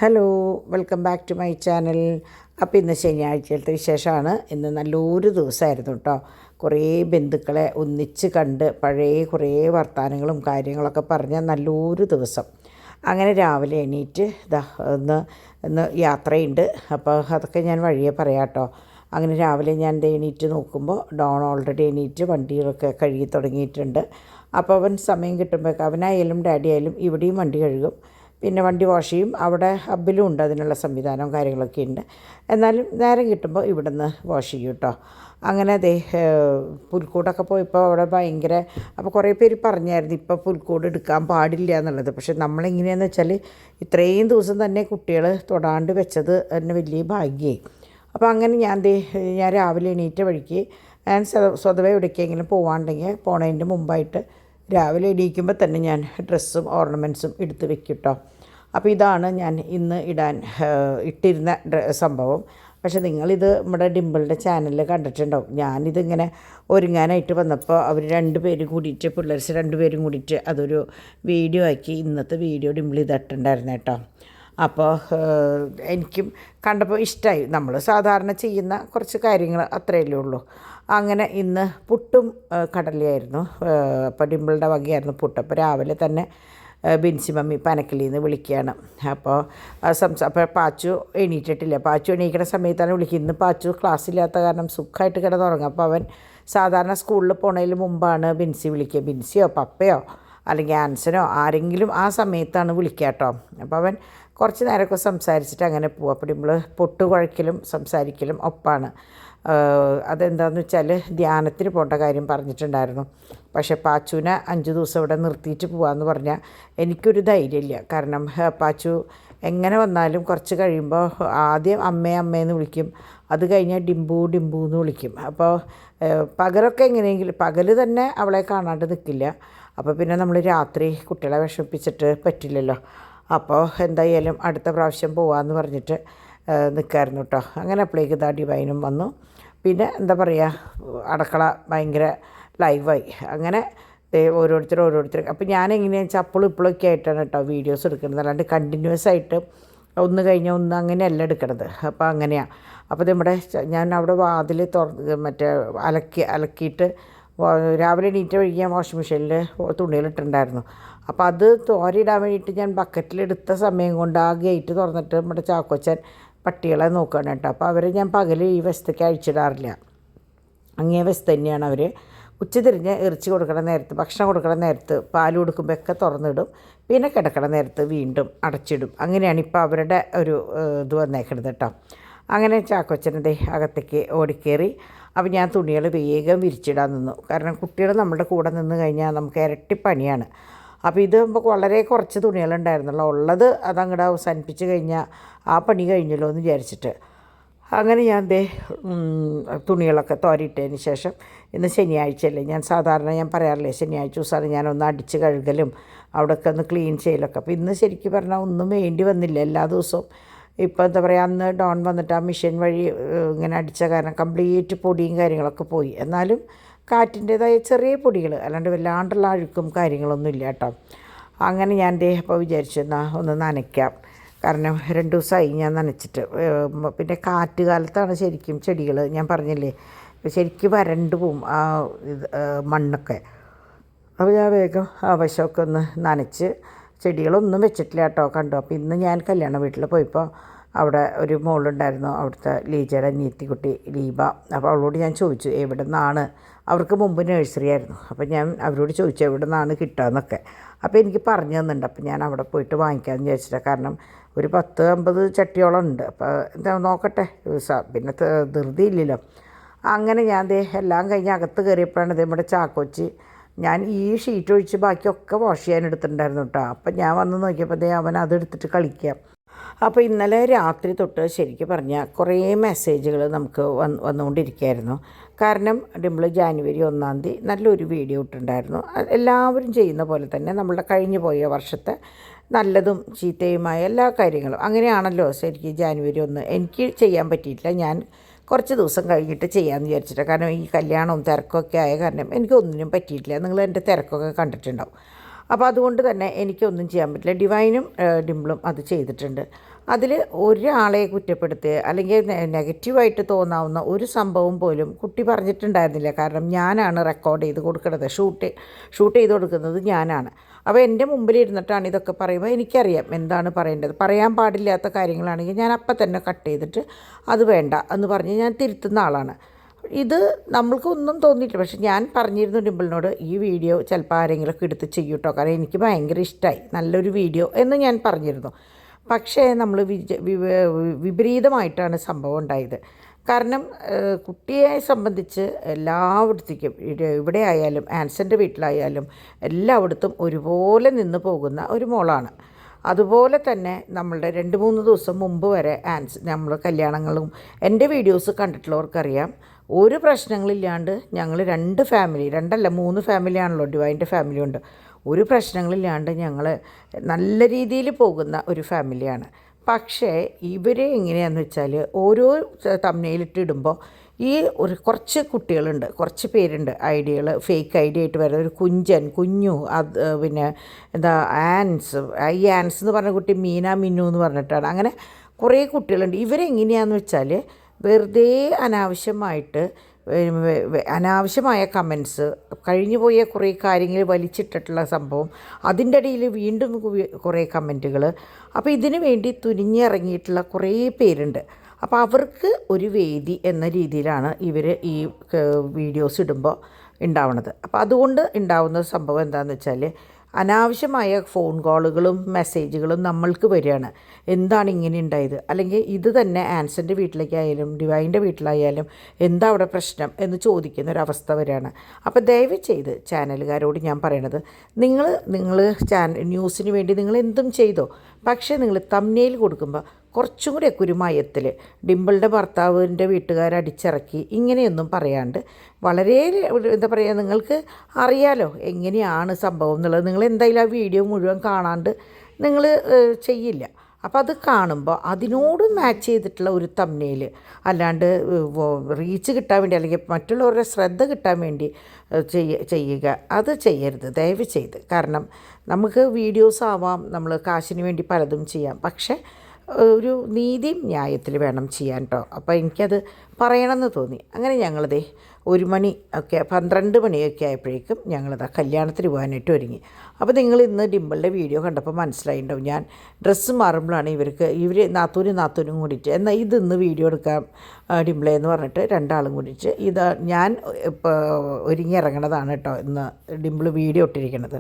Hello, welcome back to my channel. അപ്പോൾ ഇന്ന് ശനിയാഴ്ചയിലത്തെ വിശേഷമാണ്. ഇന്ന് നല്ലൊരു ദിവസമായിരുന്നു കേട്ടോ. കുറേ ബന്ധുക്കളെ ഒന്നിച്ച് കണ്ട് പഴയ കുറേ വർത്തമാനങ്ങളും കാര്യങ്ങളൊക്കെ പറഞ്ഞ നല്ലൊരു ദിവസം. അങ്ങനെ രാവിലെ എണീറ്റ് ഇന്ന് യാത്രയുണ്ട്. അപ്പോൾ അതൊക്കെ ഞാൻ വഴിയെ പറയാം കേട്ടോ. അങ്ങനെ രാവിലെ ഞാൻ എണീറ്റ് നോക്കുമ്പോൾ ഡോൺ ഓൾറെഡി എണീറ്റ് വണ്ടികളൊക്കെ കഴുകി തുടങ്ങിയിട്ടുണ്ട്. അപ്പോൾ അവൻ സമയം കിട്ടുമ്പോഴേക്ക് അവനായാലും ഡാഡി ആയാലും ഇവിടെയും വണ്ടി കഴുകും, പിന്നെ വണ്ടി വാഷ് ചെയ്യും. അവിടെ ഹബ്ബിലും ഉണ്ട് അതിനുള്ള സംവിധാനവും കാര്യങ്ങളൊക്കെ ഉണ്ട്. എന്നാലും നേരം കിട്ടുമ്പോൾ ഇവിടെ നിന്ന് വാഷ് ചെയ്യും കേട്ടോ. അങ്ങനെ പുൽക്കൂടൊക്കെ പോയപ്പോൾ അവിടെ ഭയങ്കര, അപ്പോൾ കുറേ പേര് പറഞ്ഞായിരുന്നു ഇപ്പോൾ പുൽക്കൂട് എടുക്കാൻ പാടില്ല എന്നുള്ളത്. പക്ഷെ നമ്മളെങ്ങനെയാണെന്ന് വെച്ചാൽ ഇത്രയും ദിവസം തന്നെ കുട്ടികൾ തൊടാണ്ട് വെച്ചത് തന്നെ വലിയ ഭാഗ്യമായി. അപ്പോൾ അങ്ങനെ ഞാൻ രാവിലെ എണീറ്റ വഴിക്ക് ഞാൻ സ്വതവേ എവിടേക്കെങ്കിലും പോകാണ്ടെങ്കിൽ പോണതിൻ്റെ മുമ്പായിട്ട് രാവിലെ എണീക്കുമ്പോൾ തന്നെ ഞാൻ ഡ്രസ്സും ഓർണമെൻറ്റ്സും എടുത്ത് വെക്കും കേട്ടോ. അപ്പോൾ ഇതാണ് ഞാൻ ഇന്ന് ഇട്ടിരുന്ന സംഭവം. പക്ഷെ നിങ്ങളിത് നമ്മുടെ ഡിമ്പിളുടെ ചാനലിൽ കണ്ടിട്ടുണ്ടാവും. ഞാനിതിങ്ങനെ ഒരുങ്ങാനായിട്ട് വന്നപ്പോൾ അവർ രണ്ടുപേരും കൂടിയിട്ട്, പിള്ളേർസ് രണ്ടുപേരും കൂടിയിട്ട് അതൊരു വീഡിയോ ആക്കി ഇന്നത്തെ വീഡിയോ ഡിമ്പിൾ ഇതിട്ടുണ്ടായിരുന്നു കേട്ടോ. അപ്പോൾ എനിക്കും കണ്ടപ്പോൾ ഇഷ്ടമായി. നമ്മൾ സാധാരണ ചെയ്യുന്ന കുറച്ച് കാര്യങ്ങൾ അത്രയല്ലേ ഉള്ളൂ. അങ്ങനെ ഇന്ന് പുട്ടും കടലയായിരുന്നു. അപ്പോൾ ഡിമ്പിളുടെ വകയായിരുന്നു പുട്ട്. അപ്പോൾ രാവിലെ തന്നെ ബിൻസി മമ്മി പനക്കലിൽ നിന്ന് വിളിക്കുകയാണ്. അപ്പോൾ അപ്പോൾ പാച്ചു എണീറ്റിട്ടില്ല. പാച്ചു എണീക്കുന്ന സമയത്താണ് വിളിക്കുക. ഇന്ന് പാച്ചു ക്ലാസ്സില്ലാത്ത കാരണം സുഖമായിട്ട് കിടന്നുറങ്ങും. അപ്പോൾ അവൻ സാധാരണ സ്കൂളിൽ പോണതിന് മുമ്പാണ് ബിൻസി വിളിക്കുക. ബിൻസിയോ പപ്പയോ അല്ലെങ്കിൽ ആൻസനോ ആരെങ്കിലും ആ സമയത്താണ് വിളിക്കുക കേട്ടോ. അപ്പോൾ അവൻ കുറച്ച് നേരമൊക്കെ സംസാരിച്ചിട്ട് അങ്ങനെ പോകും. അപ്പോൾ നമ്മൾ പൊട്ട് കുഴയ്ക്കലും സംസാരിക്കലും ഒപ്പാണ്. അതെന്താണെന്ന് വെച്ചാൽ ധ്യാനത്തിന് പോകേണ്ട കാര്യം പറഞ്ഞിട്ടുണ്ടായിരുന്നു. പക്ഷേ പാച്ചുവിനെ 5 ദിവസം ഇവിടെ നിർത്തിയിട്ട് പോകാമെന്ന് പറഞ്ഞാൽ എനിക്കൊരു ധൈര്യമില്ല. കാരണം പാച്ചു എങ്ങനെ വന്നാലും കുറച്ച് കഴിയുമ്പോൾ ആദ്യം അമ്മയെന്ന് വിളിക്കും, അത് കഴിഞ്ഞാൽ ഡിംബു എന്ന് വിളിക്കും. അപ്പോൾ പകലൊക്കെ എങ്ങനെയെങ്കിലും പകൽ തന്നെ അവളെ കാണാണ്ട് നിൽക്കില്ല. അപ്പോൾ പിന്നെ നമ്മൾ രാത്രി കുട്ടികളെ വിഷമിപ്പിച്ചിട്ട് പറ്റില്ലല്ലോ. അപ്പോൾ എന്തായാലും അടുത്ത പ്രാവശ്യം പോകാമെന്ന് പറഞ്ഞിട്ട് നിൽക്കായിരുന്നു കേട്ടോ. അങ്ങനെ അപ്പോഴേക്ക് ഡിവൈനും വന്നു. പിന്നെ എന്താ പറയുക, അടുക്കള ഭയങ്കര ലൈവായി. അങ്ങനെ ഓരോരുത്തർ അപ്പോൾ ഞാൻ എങ്ങനെയാണെന്ന് വെച്ചാൽ അപ്പോഴും ഇപ്പോഴൊക്കെ ആയിട്ടാണ് കേട്ടോ വീഡിയോസ് എടുക്കുന്നത്. അല്ലാണ്ട് കണ്ടിന്യൂസ് ആയിട്ട് ഒന്ന് കഴിഞ്ഞാൽ ഒന്ന് അങ്ങനെയല്ല എടുക്കണത്. അപ്പോൾ അങ്ങനെയാണ്. അപ്പോൾ ഞാൻ അവിടെ വാതിൽ മറ്റേ അലക്കിയിട്ട് രാവിലെ എണീറ്റ് വഴി ഞാൻ വാഷിംഗ് മെഷീനിൽ തുണികളിട്ടുണ്ടായിരുന്നു. അപ്പോൾ അത് തോരയിടാൻ വേണ്ടിയിട്ട് ഞാൻ ബക്കറ്റിലെടുത്ത സമയം കൊണ്ട് ആ ഗേറ്റ് തുറന്നിട്ട് നമ്മുടെ ചാക്കോച്ചൻ പട്ടികളെ നോക്കുകയാണ് കേട്ടോ. അപ്പോൾ അവരെ ഞാൻ പകൽ ഈ വശത്തേക്ക് അഴിച്ചിടാറില്ല. അങ്ങേ വശത്ത് തന്നെയാണ് അവർ. ഉച്ചതിരിഞ്ഞ് ഇറച്ചി കൊടുക്കണ നേരത്ത്, ഭക്ഷണം കൊടുക്കണ നേരത്ത്, പാൽ കൊടുക്കുമ്പോഴൊക്കെ തുറന്നിടും. പിന്നെ കിടക്കണ നേരത്ത് വീണ്ടും അടച്ചിടും. അങ്ങനെയാണ് ഇപ്പോൾ അവരുടെ ഒരു ഇത് വന്നേക്കണത് കേട്ടോ. അങ്ങനെ ചാക്കോച്ചൻ്റെ അകത്തേക്ക് ഓടിക്കേറി. അപ്പോൾ ഞാൻ തുണികൾ വേഗം വിരിച്ചിടാൻ നിന്നു. കാരണം കുട്ടികൾ നമ്മുടെ കൂടെ നിന്ന് കഴിഞ്ഞാൽ നമുക്ക് ഇരട്ടി പണിയാണ്. അപ്പോൾ ഇത് നമുക്ക് വളരെ കുറച്ച് തുണികളുണ്ടായിരുന്നുള്ളൂ. ഉള്ളത് അതങ്ങോട്ട് അവസാനിപ്പിച്ച് കഴിഞ്ഞാൽ ആ പണി കഴിഞ്ഞല്ലോ എന്ന് വിചാരിച്ചിട്ട് അങ്ങനെ ഞാൻ തുണികളൊക്കെ തോരിയിട്ടതിന് ശേഷം, ഇന്ന് ശനിയാഴ്ചയല്ലേ, ഞാൻ സാധാരണ ഞാൻ പറയാറില്ലേ ശനിയാഴ്ച ദിവസമാണ് ഞാനൊന്ന് അടിച്ച് കഴുകലും അവിടെയൊക്കെ ഒന്ന് ക്ലീൻ ചെയ്യലൊക്കെ. അപ്പോൾ ഇന്ന് ശരിക്കും പറഞ്ഞാൽ ഒന്നും വേണ്ടി വന്നില്ല എല്ലാ ദിവസവും. ഇപ്പോൾ എന്താ പറയുക, അന്ന് ഡോൺ വന്നിട്ട് ആ മെഷീൻ വഴി ഇങ്ങനെ അടിച്ച കാരണം കംപ്ലീറ്റ് പൊടിയും കാര്യങ്ങളൊക്കെ പോയി. എന്നാലും കാറ്റിൻ്റേതായ ചെറിയ പൊടികൾ, അല്ലാണ്ട് വല്ലാണ്ടുള്ള അഴുക്കും കാര്യങ്ങളൊന്നും ഇല്ല കേട്ടോ. അങ്ങനെ ഞാൻ അപ്പോൾ വിചാരിച്ചു എന്നാൽ ഒന്ന് നനയ്ക്കാം. കാരണം 2 ദിവസമായി ഞാൻ നനച്ചിട്ട്. പിന്നെ കാറ്റ് കാലത്താണ് ശരിക്കും ചെടികൾ, ഞാൻ പറഞ്ഞില്ലേ, ശരിക്കും വരണ്ട് പോവും ആ മണ്ണൊക്കെ. അപ്പോൾ ഞാൻ വേഗം ആവശ്യമൊക്കെ ഒന്ന് നനച്ച് ചെടികളൊന്നും വെച്ചിട്ടില്ല കേട്ടോ. കണ്ടു. അപ്പോൾ ഇന്ന് ഞാൻ കല്യാണ വീട്ടിൽ പോയപ്പോൾ അവിടെ ഒരു മോളുണ്ടായിരുന്നു, അവിടുത്തെ ലീജയുടെ അനിയത്തിക്കുട്ടി ലീബ. അപ്പോൾ അവളോട് ഞാൻ ചോദിച്ചു എവിടെ നിന്നാണ്, അവർക്ക് മുമ്പ് നഴ്സറി ആയിരുന്നു. അപ്പോൾ ഞാൻ അവരോട് ചോദിച്ചു എവിടെ നിന്നാണ് കിട്ടുകയെന്നൊക്കെ. അപ്പോൾ എനിക്ക് പറഞ്ഞു തന്നിട്ടുണ്ട്. അപ്പോൾ ഞാൻ അവിടെ പോയിട്ട് വാങ്ങിക്കാമെന്ന് വിചാരിച്ചിട്ടാണ്. കാരണം ഒരു 10-50 ചട്ടിയോളം ഉണ്ട്. അപ്പോൾ എന്താ നോക്കട്ടെ, പിന്നെ ധൃതിയില്ലല്ലോ. അങ്ങനെ ഞാൻ എല്ലാം കഴിഞ്ഞ് അകത്ത് കയറിയപ്പോഴാണ് നമ്മുടെ ചാക്കോച്ചി, ഞാൻ ഈ ഷീറ്റ് ഒഴിച്ച് ബാക്കിയൊക്കെ വാഷ് ചെയ്യാൻ എടുത്തിട്ടുണ്ടായിരുന്നു കേട്ടോ. അപ്പം ഞാൻ വന്ന് നോക്കിയപ്പോൾ അവൻ അതെടുത്തിട്ട് കളിക്കാം. അപ്പോൾ ഇന്നലെ രാത്രി തൊട്ട് ശരിക്കും പറഞ്ഞാൽ കുറേ മെസ്സേജുകൾ നമുക്ക് വന്നുകൊണ്ടിരിക്കുകയായിരുന്നു. കാരണം ഡിംപിൾ ജാനുവരി 1-ാം തീയതി നല്ലൊരു വീഡിയോ ഇട്ടിട്ടുണ്ടായിരുന്നു. എല്ലാവരും ചെയ്യുന്ന പോലെ തന്നെ നമ്മളുടെ കഴിഞ്ഞു പോയ വർഷത്തെ നല്ലതും ചീത്തയുമായ എല്ലാ കാര്യങ്ങളും അങ്ങനെയാണല്ലോ ശരിക്കും ജാനുവരി 1. എനിക്ക് ചെയ്യാൻ പറ്റിയിട്ടില്ല. ഞാൻ കുറച്ച് ദിവസം കഴിഞ്ഞിട്ട് ചെയ്യാമെന്ന് വിചാരിച്ചിട്ട്. കാരണം ഈ കല്യാണവും തിരക്കൊക്കെ ആയ കാരണം എനിക്കൊന്നിനും പറ്റിയിട്ടില്ല. നിങ്ങൾ എൻ്റെ തിരക്കൊക്കെ കണ്ടിട്ടുണ്ടാവും. അപ്പോൾ അതുകൊണ്ട് തന്നെ എനിക്കൊന്നും ചെയ്യാൻ പറ്റില്ല. ഡിവൈനും ഡിംപിളും അത് ചെയ്തിട്ടുണ്ട്. അതിൽ ഒരാളെ കുറ്റപ്പെടുത്തുക അല്ലെങ്കിൽ നെഗറ്റീവായിട്ട് തോന്നാവുന്ന ഒരു സംഭവം പോലും കുട്ടി പറഞ്ഞിട്ടുണ്ടായിരുന്നില്ല. കാരണം ഞാനാണ് റെക്കോർഡ് ചെയ്ത് കൊടുക്കുന്നത്, ഷൂട്ട് ചെയ്ത് കൊടുക്കുന്നത് ഞാനാണ്. അപ്പോൾ എൻ്റെ മുമ്പിൽ ഇരുന്നിട്ടാണ് ഇതൊക്കെ പറയുമ്പോൾ എനിക്കറിയാം എന്താണ് പറയേണ്ടത്. പറയാൻ പാടില്ലാത്ത കാര്യങ്ങളാണെങ്കിൽ ഞാൻ അപ്പം തന്നെ കട്ട് ചെയ്തിട്ട് അത് വേണ്ട എന്ന് പറഞ്ഞ് ഞാൻ തിരുത്തുന്ന ആളാണ്. ഇത് നമ്മൾക്കൊന്നും തോന്നിയിട്ടില്ല. പക്ഷെ ഞാൻ പറഞ്ഞിരുന്നു ഡിംപിളിനോട്, ഈ വീഡിയോ ചിലപ്പോൾ ആരെങ്കിലുമൊക്കെ എടുത്ത് ചെയ്യും കേട്ടോ, കാരണം എനിക്ക് ഭയങ്കര ഇഷ്ടമായി, നല്ലൊരു വീഡിയോ എന്ന് ഞാൻ പറഞ്ഞിരുന്നു. പക്ഷേ നമ്മൾ വിപരീതമായിട്ടാണ് സംഭവം ഉണ്ടായത്. കാരണം കുട്ടിയെ സംബന്ധിച്ച് എല്ലായിടത്തേക്കും ഇവിടെ ആയാലും ആൻസൻ്റെ വീട്ടിലായാലും എല്ലായിടത്തും ഒരുപോലെ നിന്ന് പോകുന്ന ഒരു മോളാണ്. അതുപോലെ തന്നെ നമ്മളുടെ 2-3 ദിവസം മുമ്പ് വരെ നമ്മൾ കല്യാണങ്ങളും എൻ്റെ വീഡിയോസ് കണ്ടിട്ടുള്ളവർക്കറിയാം, ഒരു പ്രശ്നങ്ങളില്ലാണ്ട് ഞങ്ങൾ 2 ഫാമിലി, 3 ഫാമിലിയാണല്ലോ, ഡിവൈൻ്റെ ഫാമിലിയുണ്ട്, ഒരു പ്രശ്നങ്ങളില്ലാണ്ട് ഞങ്ങൾ നല്ല രീതിയിൽ പോകുന്ന ഒരു ഫാമിലിയാണ്. പക്ഷേ ഇവർ എങ്ങനെയാണെന്ന് വെച്ചാൽ ഓരോ തമ്മിലിട്ടിടുമ്പോൾ ഈ കുറച്ച് കുട്ടികളുണ്ട്, കുറച്ച് പേരുണ്ട്, ഐഡിയകൾ ഫേക്ക് ഐഡിയ ആയിട്ട് വരുന്നത്. ഒരു കുഞ്ഞു, അത് പിന്നെ എന്താ ഈ ആൻസ് എന്ന് പറഞ്ഞ കുട്ടി മിന്നു എന്ന് പറഞ്ഞിട്ടാണ്. അങ്ങനെ കുറേ കുട്ടികളുണ്ട്. ഇവരെങ്ങനെയാണെന്ന് വെച്ചാൽ വെറുതെ അനാവശ്യമായ കമൻസ്, കഴിഞ്ഞു പോയ കുറേ കാര്യങ്ങൾ വലിച്ചിട്ടിട്ടുള്ള സംഭവം, അതിൻ്റെ ഇടയിൽ വീണ്ടും കുറേ കമൻറ്റുകൾ. അപ്പോൾ ഇതിനു വേണ്ടി തുനിഞ്ഞിറങ്ങിയിട്ടുള്ള കുറേ പേരുണ്ട്. അപ്പോൾ അവർക്ക് ഒരു വേദി എന്ന രീതിയിലാണ് ഇവർ ഈ വീഡിയോസ് ഇടുമ്പോൾ ഉണ്ടാവുന്നത്. അപ്പോൾ അതുകൊണ്ട് ഉണ്ടാവുന്ന സംഭവം എന്താണെന്ന് വെച്ചാൽ അനാവശ്യമായ ഫോൺ കോളുകളും മെസ്സേജുകളും നമ്മൾക്ക് വരികയാണ്. എന്താണ് ഇങ്ങനെ ഉണ്ടായത്, അല്ലെങ്കിൽ ഇത് തന്നെ ആൻസൻ്റെ വീട്ടിലേക്കായാലും ഡിവൈൻ്റെ വീട്ടിലായാലും എന്താ അവിടെ പ്രശ്നം എന്ന് ചോദിക്കുന്നൊരവസ്ഥ വരികയാണ്. അപ്പോൾ ദയവ് ചെയ്ത് ചാനലുകാരോട് ഞാൻ പറയണത്, നിങ്ങൾ ന്യൂസിന് വേണ്ടി നിങ്ങൾ എന്തും ചെയ്തോ, പക്ഷേ നിങ്ങൾ തംബ്നെയിൽ കൊടുക്കുമ്പോൾ കുറച്ചും കൂടിയൊക്കെ ഒരു മയത്തിൽ ഡിംപിളിൻ്റെ ഭർത്താവിൻ്റെ വീട്ടുകാരടിച്ചിറക്കി ഇങ്ങനെയൊന്നും പറയാണ്ട് വളരെ എന്താ പറയുക, നിങ്ങൾക്ക് അറിയാലോ എങ്ങനെയാണ് സംഭവം എന്നുള്ളത്. നിങ്ങൾ എന്തായാലും ആ വീഡിയോ മുഴുവൻ കാണാണ്ട് നിങ്ങൾ ചെയ്യില്ല. അപ്പോൾ അത് കാണുമ്പോൾ അതിനോട് മാച്ച് ചെയ്തിട്ടുള്ള ഒരു തംബ്നെയിൽ, അല്ലാണ്ട് റീച്ച് കിട്ടാൻ വേണ്ടി അല്ലെങ്കിൽ മറ്റുള്ളവരുടെ ശ്രദ്ധ കിട്ടാൻ വേണ്ടി ചെയ്യുക, അത് ചെയ്യരുത് ദയവ് ചെയ്ത്. കാരണം നമുക്ക് വീഡിയോസ് ആവാം, നമ്മൾ കാശിന് വേണ്ടി പലതും ചെയ്യാം, പക്ഷേ ഒരു നീതിയും ന്യായത്തിൽ വേണം ചെയ്യാൻ കേട്ടോ. അപ്പോൾ എനിക്കത് പറയണമെന്ന് തോന്നി. അങ്ങനെ ഞങ്ങളതേ 1 മണി ഒക്കെ 12 മണിയൊക്കെ ആയപ്പോഴേക്കും ഞങ്ങളിതാ കല്യാണത്തിന് പോകാനായിട്ട് ഒരുങ്ങി. അപ്പോൾ നിങ്ങൾ ഇന്ന് ഡിംപിളിൻ്റെ വീഡിയോ കണ്ടപ്പോൾ മനസ്സിലായിട്ടുണ്ടാവും, ഞാൻ ഡ്രസ്സ് മാറുമ്പോഴാണ് ഇവർ നാത്തൂനും കൂടിയിട്ട് എന്നാൽ ഇന്ന് വീഡിയോ എടുക്കാം ഡിംപിളേ എന്ന് പറഞ്ഞിട്ട് 2 ആളും കൂടിയിട്ട് ഞാൻ ഇപ്പോൾ ഒരുങ്ങി ഇറങ്ങണതാണ് കേട്ടോ ഇന്ന് ഡിംപിൾ വീഡിയോ ഇട്ടിരിക്കുന്നത്.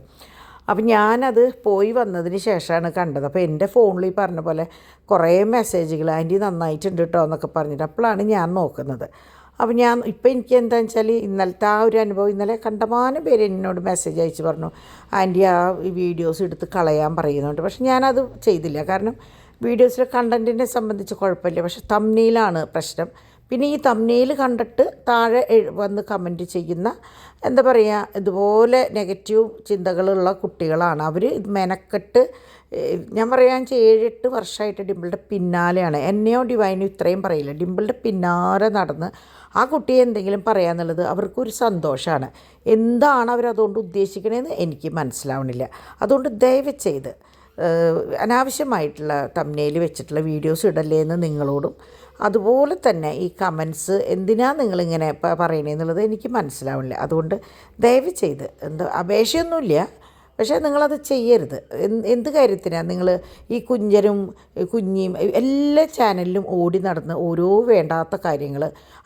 അപ്പം ഞാനത് പോയി വന്നതിന് ശേഷമാണ് കണ്ടത്. അപ്പോൾ എൻ്റെ ഫോണിൽ ഈ പറഞ്ഞ പോലെ കുറേ മെസ്സേജുകൾ, ആൻറ്റി നന്നായിട്ടുണ്ട് കേട്ടോ എന്നൊക്കെ പറഞ്ഞിട്ട് അപ്പോഴാണ് ഞാൻ നോക്കുന്നത്. അപ്പോൾ ഇപ്പം എനിക്ക് എന്താണെന്ന് വെച്ചാൽ ഇന്നലത്തെ ആ ഒരു അനുഭവം, ഇന്നലെ കണ്ടമാനം പേര് എന്നോട് മെസ്സേജ് അയച്ച് പറഞ്ഞു ആൻറ്റി ആ വീഡിയോസ് എടുത്ത് കളയാൻ പറയുന്നുണ്ട്. പക്ഷെ ഞാനത് ചെയ്തില്ല. കാരണം വീഡിയോസിലെ കണ്ടൻറ്റിനെ സംബന്ധിച്ച് കുഴപ്പമില്ല, പക്ഷെ തംബ്നെയിലാണ് പ്രശ്നം. പിന്നെ ഈ തംബ്നെയിൽ കണ്ടിട്ട് താഴെ വന്ന് കമൻറ്റ് ചെയ്യുന്ന എന്താ പറയുക, ഇതുപോലെ നെഗറ്റീവ് ചിന്തകളുള്ള കുട്ടികളാണ്. അവർ മെനക്കെട്ട്, ഞാൻ പറയാൻ 7-8 വർഷമായിട്ട് ഡിംപിളിൻ്റെ പിന്നാലെയാണ്. എന്നെയോ ഡിവൈനോ ഇത്രയും പറയില്ല, ഡിംപിളിൻ്റെ പിന്നാലെ നടന്ന് ആ കുട്ടിയെ എന്തെങ്കിലും പറയാന്നുള്ളത് അവർക്കൊരു സന്തോഷമാണ്. എന്താണ് അവരതുകൊണ്ട് ഉദ്ദേശിക്കണതെന്ന് എനിക്ക് മനസ്സിലാവണില്ല. അതുകൊണ്ട് ദയവ് ചെയ്ത് അനാവശ്യമായിട്ടുള്ള തംബ്നെയിൽ വെച്ചിട്ടുള്ള വീഡിയോസ് ഇടല്ലേ എന്ന് നിങ്ങളോടും, അതുപോലെ തന്നെ ഈ കമൻസ് എന്തിനാണ് നിങ്ങളിങ്ങനെ പറയണേന്നുള്ളത് എനിക്ക് മനസ്സിലാവില്ല. അതുകൊണ്ട് ദയവ് ചെയ്ത് അപേക്ഷയൊന്നുമില്ല, പക്ഷേ നിങ്ങളത് ചെയ്യരുത്. എന്ത് കാര്യത്തിനാണ് നിങ്ങൾ ഈ കുഞ്ഞിയും എല്ലാ ചാനലിലും ഓടി നടന്ന് ഓരോ വേണ്ടാത്ത കാര്യങ്ങൾ,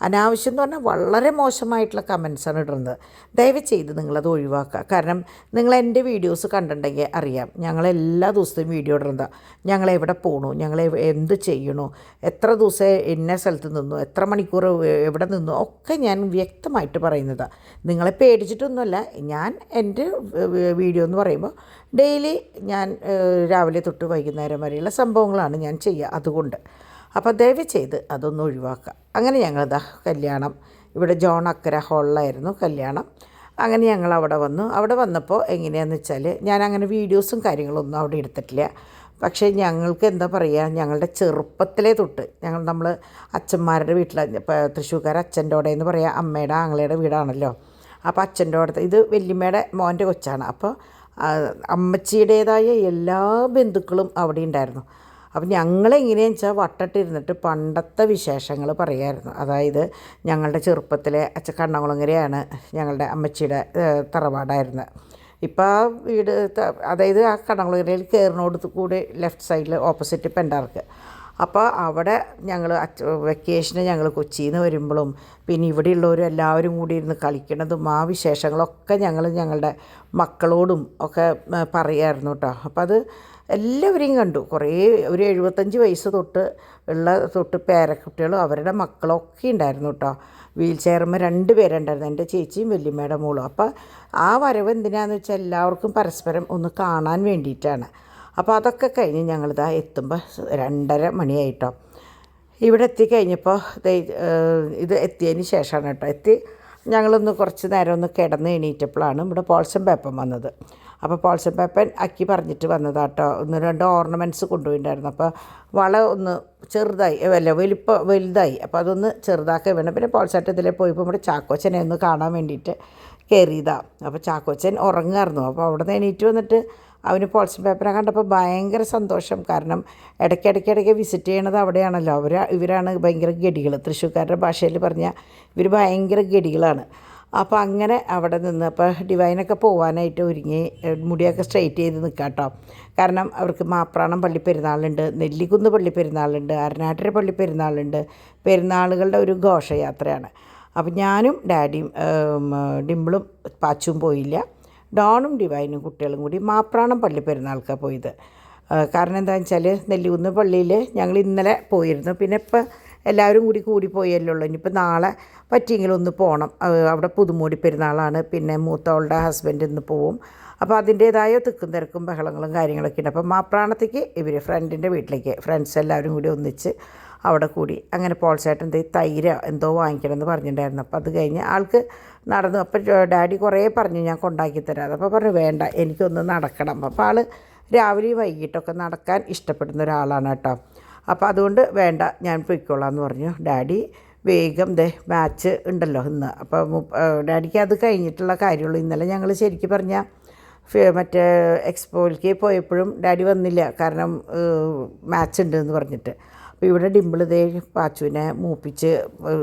അനാവശ്യം എന്ന് പറഞ്ഞാൽ വളരെ മോശമായിട്ടുള്ള കമൻസാണ് ഇടുന്നത്. ദയവ് ചെയ്ത് നിങ്ങളത് ഒഴിവാക്കുക. കാരണം നിങ്ങൾ എൻ്റെ വീഡിയോസ് കണ്ടിട്ടുണ്ടെങ്കിൽ അറിയാം, ഞങ്ങളെല്ലാ ദിവസവും വീഡിയോ ഇടുന്നതാണ്. ഞങ്ങളെവിടെ പോകണു, എന്ത് ചെയ്യണു, എത്ര ദിവസം എന്ന സ്ഥലത്ത് നിന്നു, എത്ര മണിക്കൂർ എവിടെ നിന്നു ഒക്കെ ഞാൻ വ്യക്തമായിട്ട് പറയുന്നതാണ്. നിങ്ങളെ പേടിച്ചിട്ടൊന്നുമല്ല. ഞാൻ എൻ്റെ വീഡിയോ എന്ന് പറയുമ്പോൾ ഡെയിലി ഞാൻ രാവിലെ തൊട്ട് വൈകുന്നേരം വരെയുള്ള സംഭവങ്ങളാണ് ഞാൻ ചെയ്യുക. അതുകൊണ്ട് അപ്പോൾ ദയവ് ചെയ്ത് അതൊന്നും ഒഴിവാക്കുക. അങ്ങനെ ഞങ്ങളിതാ കല്യാണം ഇവിടെ ജോൺ അക്കര ഹാളിലായിരുന്നു കല്യാണം. അങ്ങനെ ഞങ്ങൾ അവിടെ വന്നപ്പോൾ എങ്ങനെയാണെന്ന് വെച്ചാൽ ഞാൻ അങ്ങനെ വീഡിയോസും കാര്യങ്ങളൊന്നും അവിടെ എടുത്തിട്ടില്ല. പക്ഷേ ഞങ്ങൾക്ക് എന്താ പറയുക, ഞങ്ങളുടെ ചെറുപ്പത്തിലേ തൊട്ട് നമ്മൾ അച്ഛന്മാരുടെ വീട്ടിൽ, ഇപ്പോൾ തൃശ്ശൂർക്കാർ അച്ഛൻ്റെ അവിടെ എന്ന് പറയുക, അമ്മയുടെ ആങ്ങളയുടെ വീടാണല്ലോ. അപ്പോൾ അച്ഛൻ്റെ അവിടുത്തെ ഇത് വല്യമ്മയുടെ മോൻ്റെ കൊച്ചാണ്. അപ്പോൾ അമ്മച്ചിയുടേതായ എല്ലാ ബന്ധുക്കളും അവിടെ ഉണ്ടായിരുന്നു. അപ്പം ഞങ്ങളെങ്ങനെയാണെന്ന് വെച്ചാൽ വട്ടട്ടിരുന്നിട്ട് പണ്ടത്തെ വിശേഷങ്ങൾ പറയായിരുന്നു. അതായത് ഞങ്ങളുടെ ചെറുപ്പത്തിലെ കണ്ണകുളങ്ങരയാണ് ഞങ്ങളുടെ അമ്മച്ചിയുടെ തറവാടായിരുന്നത്. ഇപ്പോൾ ആ വീട് അതായത് ആ കണ്ണകുളങ്ങരയിൽ കയറിനോട് കൂടി ലെഫ്റ്റ് സൈഡിൽ ഓപ്പോസിറ്റ് പെൻഡാർക്ക്. അപ്പോൾ അവിടെ ഞങ്ങൾ വെക്കേഷന് ഞങ്ങൾ കൊച്ചിയിൽ നിന്ന് വരുമ്പോഴും പിന്നെ ഇവിടെയുള്ളവരും എല്ലാവരും കൂടി ഇരുന്ന് കളിക്കുന്നതും ആ വിശേഷങ്ങളൊക്കെ ഞങ്ങളുടെ മക്കളോടും ഒക്കെ പറയായിരുന്നു കേട്ടോ. അപ്പോൾ അത് എല്ലാവരെയും കണ്ടു. കുറേ ഒരു 75 വയസ്സ് തൊട്ട് പേരക്കുട്ടികളും അവരുടെ മക്കളൊക്കെ ഉണ്ടായിരുന്നു കേട്ടോ. വീൽ ചെയർമേൽ 2 പേരുണ്ടായിരുന്നു, എൻ്റെ ചേച്ചിയും വല്യമ്മയുടെ മോളും. അപ്പോൾ ആ വരവ് എന്തിനാണെന്ന് വെച്ചാൽ എല്ലാവർക്കും പരസ്പരം ഒന്ന് കാണാൻ വേണ്ടിയിട്ടാണ്. അപ്പോൾ അതൊക്കെ കഴിഞ്ഞ് ഞങ്ങളിതാ എത്തുമ്പോൾ 2:30 മണിയായിട്ടോ. ഇവിടെ എത്തിക്കഴിഞ്ഞപ്പോൾ ഇത് എത്തിയതിന് ശേഷമാണ് കേട്ടോ ഞങ്ങളൊന്ന് കുറച്ച് നേരം ഒന്ന് കിടന്ന് എണീറ്റപ്പോഴാണ് ഇവിടെ പോൾസൺ പേപ്പൻ വന്നത്. അപ്പോൾ പോൾസൺ പേപ്പൻ അക്കി പറഞ്ഞിട്ട് വന്നതാട്ടോ. 1-2 ഓർണമെൻറ്റ്സ് കൊണ്ടുപോയിട്ടുണ്ടായിരുന്നു. അപ്പോൾ വള ഒന്ന് ചെറുതായി വലുതായി. അപ്പോൾ അതൊന്ന് ചെറുതാക്കി വേണം. പിന്നെ പോൾസേട്ടൻ ഇതിലെ പോയപ്പോൾ ഇവിടെ ചാക്കോച്ചനെ ഒന്ന് കാണാൻ വേണ്ടിയിട്ട് കയറിയതാണ്. അപ്പോൾ ചാക്കോച്ചൻ ഉറങ്ങായിരുന്നു. അപ്പോൾ അവിടെ നിന്ന് എണീറ്റ് വന്നിട്ട് അവന് പോൾസൺ പേപ്പറെ കണ്ടപ്പോൾ ഭയങ്കര സന്തോഷം. കാരണം ഇടയ്ക്കിടയ്ക്ക് വിസിറ്റ് ചെയ്യണത് അവിടെയാണല്ലോ. ഇവരാണ് ഭയങ്കര ഗഡികൾ. തൃശ്ശൂർക്കാരുടെ ഭാഷയിൽ പറഞ്ഞാൽ ഇവർ ഭയങ്കര ഗഡികളാണ്. അപ്പോൾ അങ്ങനെ അവിടെ നിന്ന് അപ്പോൾ ഡിവൈനൊക്കെ പോകാനായിട്ട് ഒരുങ്ങി മുടിയൊക്കെ സ്ട്രെയിറ്റ് ചെയ്ത് നിൽക്കാം കേട്ടോ. കാരണം അവർക്ക് മാപ്രാണം പള്ളി പെരുന്നാളുണ്ട്, നെല്ലിക്കുന്ന് പള്ളി പെരുന്നാളുണ്ട്, അരനാട്ടര പള്ളി പെരുന്നാളുണ്ട്. പെരുന്നാളുകളുടെ ഒരു ഘോഷയാത്രയാണ്. അപ്പം ഞാനും ഡാഡിയും ഡിമ്പിളും പാച്ചും പോയില്ല. ഡോണും ഡിവൈനും കുട്ടികളും കൂടി മാപ്രാണം പള്ളി പെരുന്നാൾക്കാണ് പോയത്. കാരണം എന്താണെന്ന് വെച്ചാൽ നെല്ലിക്കുന്ന് പള്ളിയിൽ ഞങ്ങൾ ഇന്നലെ പോയിരുന്നു. പിന്നെ ഇപ്പം എല്ലാവരും കൂടി പോയല്ലോ ഉള്ളൂ. ഇനിയിപ്പോൾ നാളെ പറ്റിയെങ്കിലും ഒന്ന് പോകണം. അവിടെ പുതുമോടി പെരുന്നാളാണ്. പിന്നെ മൂത്തവളുടെ ഹസ്ബൻഡ് ഇന്ന് പോവും. അപ്പോൾ അതിൻ്റേതായ തിക്കും തിരക്കും ബഹളങ്ങളും കാര്യങ്ങളൊക്കെ ഉണ്ട്. അപ്പോൾ മാപ്രാണത്തേക്ക് ഫ്രണ്ടിൻ്റെ വീട്ടിലേക്ക് ഫ്രണ്ട്സ് എല്ലാവരും കൂടി ഒന്നിച്ച് അവിടെ കൂടി. അങ്ങനെ പോൾസേട്ടൻ തൈര് എന്തോ വാങ്ങിക്കണമെന്ന് പറഞ്ഞിട്ടുണ്ടായിരുന്നു. അപ്പോൾ അത് കഴിഞ്ഞ് ആൾക്ക് നടന്നു. അപ്പോൾ ഡാഡി കുറേ പറഞ്ഞു ഞാൻ കൊണ്ടാക്കി തരാം. അപ്പോൾ പറഞ്ഞു വേണ്ട, എനിക്കൊന്ന് നടക്കണം. അപ്പോൾ ആൾ രാവിലെയും വൈകിട്ടൊക്കെ നടക്കാൻ ഇഷ്ടപ്പെടുന്ന ഒരാളാണ് കേട്ടോ. അപ്പോൾ അതുകൊണ്ട് വേണ്ട, ഞാൻ പൊയ്ക്കോളാം എന്ന് പറഞ്ഞു. ഡാഡി വേഗം മാച്ച് ഉണ്ടല്ലോ ഇന്ന്. അപ്പോൾ ഡാഡിക്ക് അത് കഴിഞ്ഞിട്ടുള്ള കാര്യമുള്ളൂ. ഇന്നലെ ഞങ്ങൾ ശരിക്കും പറഞ്ഞാൽ മറ്റേ എക്സ്പോയിലേക്ക് പോയപ്പോഴും ഡാഡി വന്നില്ല. കാരണം മാച്ച് ഉണ്ട് എന്ന് പറഞ്ഞിട്ട്. അപ്പോൾ ഇവിടെ ഡിമ്പിൾ പാച്ചുവിനെ മൂപ്പിച്ച്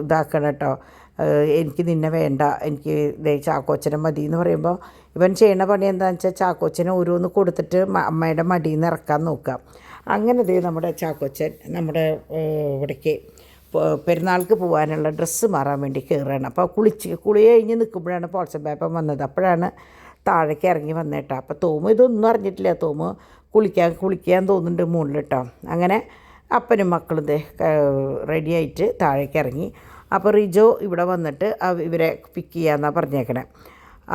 ഇതാക്കണം കേട്ടോ. എനിക്ക് നിന്നെ വേണ്ട, എനിക്ക് ചാക്കോച്ചനെ മതി എന്ന് പറയുമ്പോൾ ഇവൻ ചെയ്യുന്ന പണി എന്താണെന്ന് വെച്ചാൽ ചാക്കോച്ചനെ ഓരോന്ന് കൊടുത്തിട്ട് അമ്മയുടെ മടിയിൽ നിന്ന് ഇറക്കാൻ നോക്കുക. അങ്ങനെ നമ്മുടെ ചാക്കോച്ചൻ നമ്മുടെ ഇവിടേക്ക് പെരുന്നാൾക്ക് പോകാനുള്ള ഡ്രസ്സ് മാറാൻ വേണ്ടി കയറുകയാണ്. അപ്പോൾ കുളി കഴിഞ്ഞ് നിൽക്കുമ്പോഴാണ് പോൾസൺ പേപ്പൻ വന്നത്. അപ്പോഴാണ് താഴേക്ക് ഇറങ്ങി വന്നേട്ടോ. അപ്പോൾ തോമു ഇതൊന്നും അറിഞ്ഞിട്ടില്ല. തോമു കുളിക്കാൻ തോന്നുന്നുണ്ട് മുകളിൽ കേട്ടോ. അങ്ങനെ അപ്പനും മക്കളും റെഡിയായിട്ട് താഴേക്ക് ഇറങ്ങി. അപ്പോൾ റിജോ ഇവിടെ വന്നിട്ട് ഇവരെ പിക്ക് ചെയ്യാമെന്നാണ് പറഞ്ഞേക്കണേ.